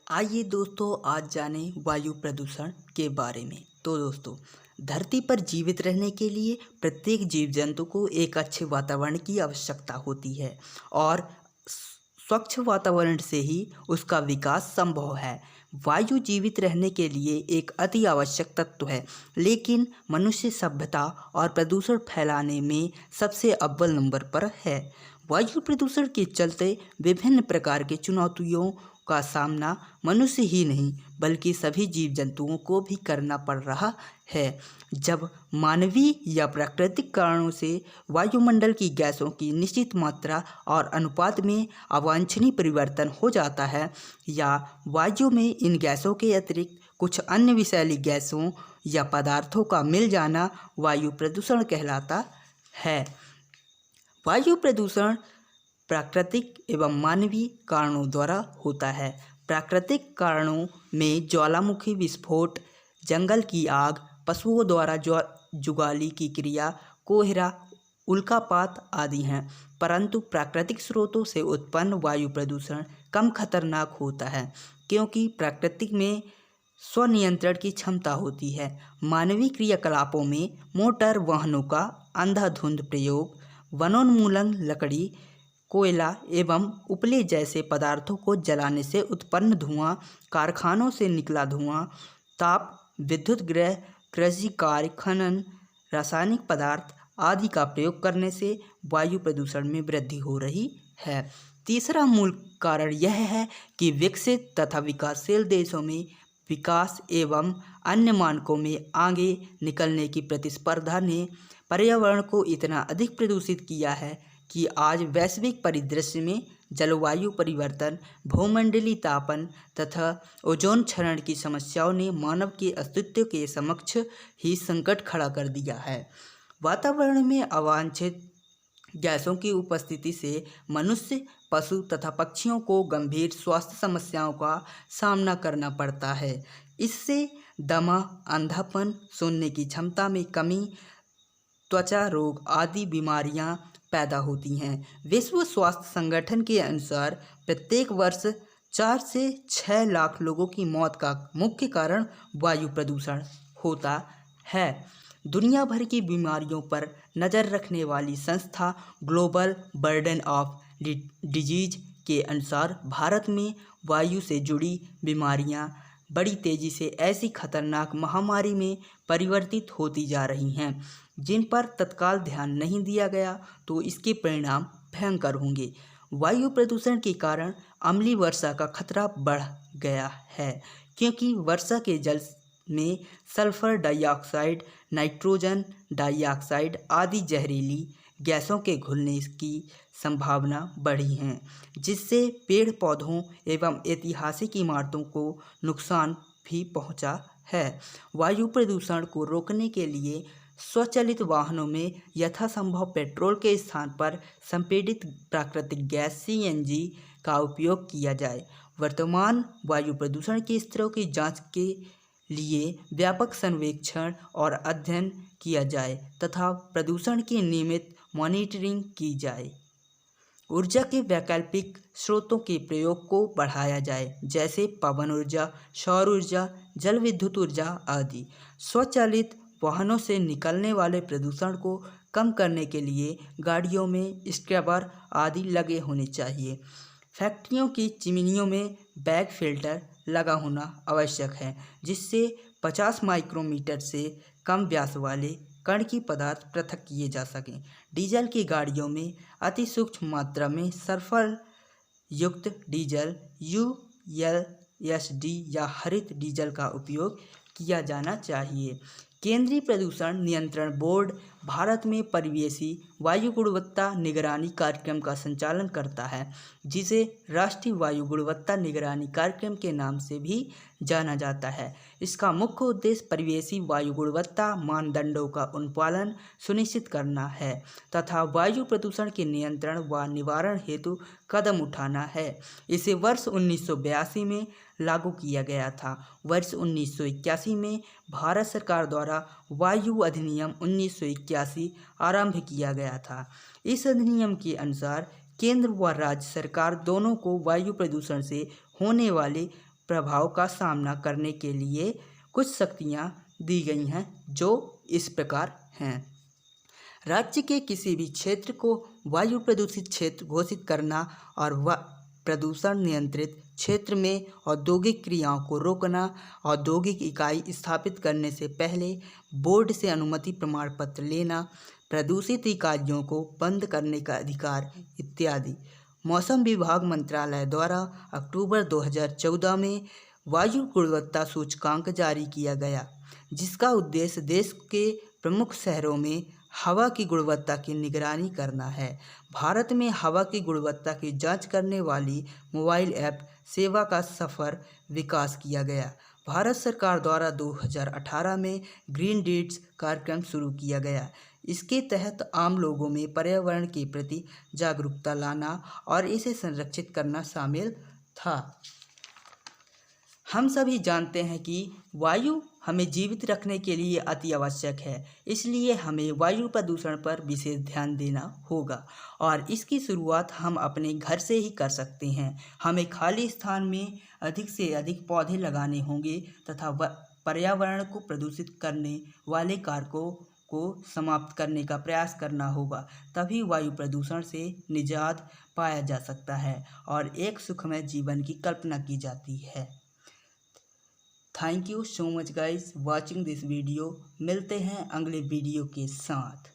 आइए दोस्तों आज जाने वायु प्रदूषण के बारे में। तो दोस्तों, धरती पर जीवित रहने के लिए प्रत्येक जीव जंतु को एक अच्छे वातावरण की आवश्यकता होती है और स्वच्छ वातावरण से ही उसका विकास संभव है। वायु जीवित रहने के लिए एक अति आवश्यक तत्व है, लेकिन मनुष्य सभ्यता और प्रदूषण फैलाने में सबसे अव्वल नंबर पर है। वायु प्रदूषण के चलते विभिन्न प्रकार की चुनौतियों का सामना मनुष्य ही नहीं बल्कि सभी जीव जंतुओं को भी करना पड़ रहा है। जब मानवीय या प्राकृतिक कारणों से वायुमंडल की गैसों की निश्चित मात्रा और अनुपात में अवांछनीय परिवर्तन हो जाता है या वायु में इन गैसों के अतिरिक्त कुछ अन्य विषैली गैसों या पदार्थों का मिल जाना वायु प्रदूषण कहलाता है। वायु प्रदूषण प्राकृतिक एवं मानवीय कारणों द्वारा होता है। प्राकृतिक कारणों में ज्वालामुखी विस्फोट, जंगल की आग, पशुओं द्वारा जुगाली की क्रिया, कोहरा, उल्कापात आदि हैं। परंतु प्राकृतिक स्रोतों से उत्पन्न वायु प्रदूषण कम खतरनाक होता है, क्योंकि प्राकृतिक में स्वनियंत्रण की क्षमता होती है। मानवीय क्रियाकलापों में मोटर वाहनों का अंधाधुंध प्रयोग, वनोन्मूलन, लकड़ी, कोयला एवं उपले जैसे पदार्थों को जलाने से उत्पन्न धुआं, कारखानों से निकला धुआं, ताप, विद्युत गृह, कृषि कार्य, खनन, रासायनिक पदार्थ आदि का प्रयोग करने से वायु प्रदूषण में वृद्धि हो रही है। तीसरा मूल कारण यह है कि विकसित तथा विकासशील देशों में विकास एवं अन्य मानकों में आगे निकलने की प्रतिस्पर्धा ने पर्यावरण को इतना अधिक प्रदूषित किया है कि आज वैश्विक परिदृश्य में जलवायु परिवर्तन, भूमंडलीय तापन तथा ओजोन क्षरण की समस्याओं ने मानव के अस्तित्व के समक्ष ही संकट खड़ा कर दिया है। वातावरण में अवांछित गैसों की उपस्थिति से मनुष्य, पशु तथा पक्षियों को गंभीर स्वास्थ्य समस्याओं का सामना करना पड़ता है। इससे दमा, अंधापन, सुनने की क्षमता में कमी, त्वचा रोग आदि बीमारियां पैदा होती हैं। विश्व स्वास्थ्य संगठन के अनुसार प्रत्येक वर्ष 4 से 6 लाख लोगों की मौत का मुख्य कारण वायु प्रदूषण होता है। दुनिया भर की बीमारियों पर नज़र रखने वाली संस्था ग्लोबल बर्डन ऑफ डिजीज के अनुसार भारत में वायु से जुड़ी बीमारियां बड़ी तेज़ी से ऐसी खतरनाक महामारी में परिवर्तित होती जा रही हैं, जिन पर तत्काल ध्यान नहीं दिया गया तो इसके परिणाम भयंकर होंगे। वायु प्रदूषण के कारण अम्लीय वर्षा का खतरा बढ़ गया है, क्योंकि वर्षा के जल में सल्फर डाइऑक्साइड, नाइट्रोजन डाइऑक्साइड आदि जहरीली गैसों के घुलने की संभावना बढ़ी है, जिससे पेड़ पौधों एवं ऐतिहासिक इमारतों को नुकसान भी पहुंचा है। वायु प्रदूषण को रोकने के लिए स्वचालित वाहनों में यथासंभव पेट्रोल के स्थान पर संपीड़ित प्राकृतिक गैस (CNG) का उपयोग किया जाए। वर्तमान वायु प्रदूषण के स्तरों की जांच के लिए व्यापक सर्वेक्षण और अध्ययन किया जाए तथा प्रदूषण की नियमित मॉनिटरिंग की जाए। ऊर्जा के वैकल्पिक स्रोतों के प्रयोग को बढ़ाया जाए, जैसे पवन ऊर्जा, सौर ऊर्जा, जल विद्युत ऊर्जा आदि। स्वचालित वाहनों से निकलने वाले प्रदूषण को कम करने के लिए गाड़ियों में स्क्रबर आदि लगे होने चाहिए। फैक्ट्रियों की चिमनियों में बैग फिल्टर लगा होना आवश्यक है, जिससे 50 माइक्रोमीटर से कम व्यास वाले कण की पदार्थ पृथक किए जा सकें। डीजल की गाड़ियों में अति सूक्ष्म मात्रा में सल्फर युक्त डीजल ULSD या हरित डीजल का उपयोग किया जाना चाहिए। केंद्रीय प्रदूषण नियंत्रण बोर्ड भारत में परिवेशी वायु गुणवत्ता निगरानी कार्यक्रम का संचालन करता है, जिसे राष्ट्रीय वायु गुणवत्ता निगरानी कार्यक्रम के नाम से भी जाना जाता है। इसका मुख्य उद्देश्य परिवेशी वायु गुणवत्ता मानदंडों का अनुपालन सुनिश्चित करना है तथा वायु प्रदूषण के नियंत्रण व निवारण हेतु कदम उठाना है। इसे वर्ष 1982 में लागू किया गया था। वर्ष 1981 में भारत सरकार द्वारा वायु अधिनियम 1981 आरंभ किया गया था। इस अधिनियम के अनुसार केंद्र व राज्य सरकार दोनों को वायु प्रदूषण से होने वाले प्रभाव का सामना करने के लिए कुछ शक्तियाँ दी गई हैं, जो इस प्रकार हैं। राज्य के किसी भी क्षेत्र को वायु प्रदूषित क्षेत्र घोषित करना और प्रदूषण नियंत्रित क्षेत्र में औद्योगिक क्रियाओं को रोकना, औद्योगिक इकाई स्थापित करने से पहले बोर्ड से अनुमति प्रमाण पत्र लेना, प्रदूषित इकाइयों को बंद करने का अधिकार इत्यादि। मौसम विभाग मंत्रालय द्वारा अक्टूबर 2014 में वायु गुणवत्ता सूचकांक जारी किया गया, जिसका उद्देश्य देश के प्रमुख शहरों में हवा की गुणवत्ता की निगरानी करना है। भारत में हवा की गुणवत्ता की जांच करने वाली मोबाइल ऐप सेवा का सफल विकास किया गया। भारत सरकार द्वारा 2018 में ग्रीन डीड्स कार्यक्रम शुरू किया गया। इसके तहत आम लोगों में पर्यावरण के प्रति जागरूकता लाना और इसे संरक्षित करना शामिल था। हम सभी जानते हैं कि वायु हमें जीवित रखने के लिए अति आवश्यक है, इसलिए हमें वायु प्रदूषण पर विशेष ध्यान देना होगा और इसकी शुरुआत हम अपने घर से ही कर सकते हैं। हमें खाली स्थान में अधिक से अधिक पौधे लगाने होंगे तथा पर्यावरण को प्रदूषित करने वाले कारकों को समाप्त करने का प्रयास करना होगा, तभी वायु प्रदूषण से निजात पाया जा सकता है और एक सुखमय जीवन की कल्पना की जाती है। Thank you so much guys watching this video. मिलते हैं अगले वीडियो के साथ।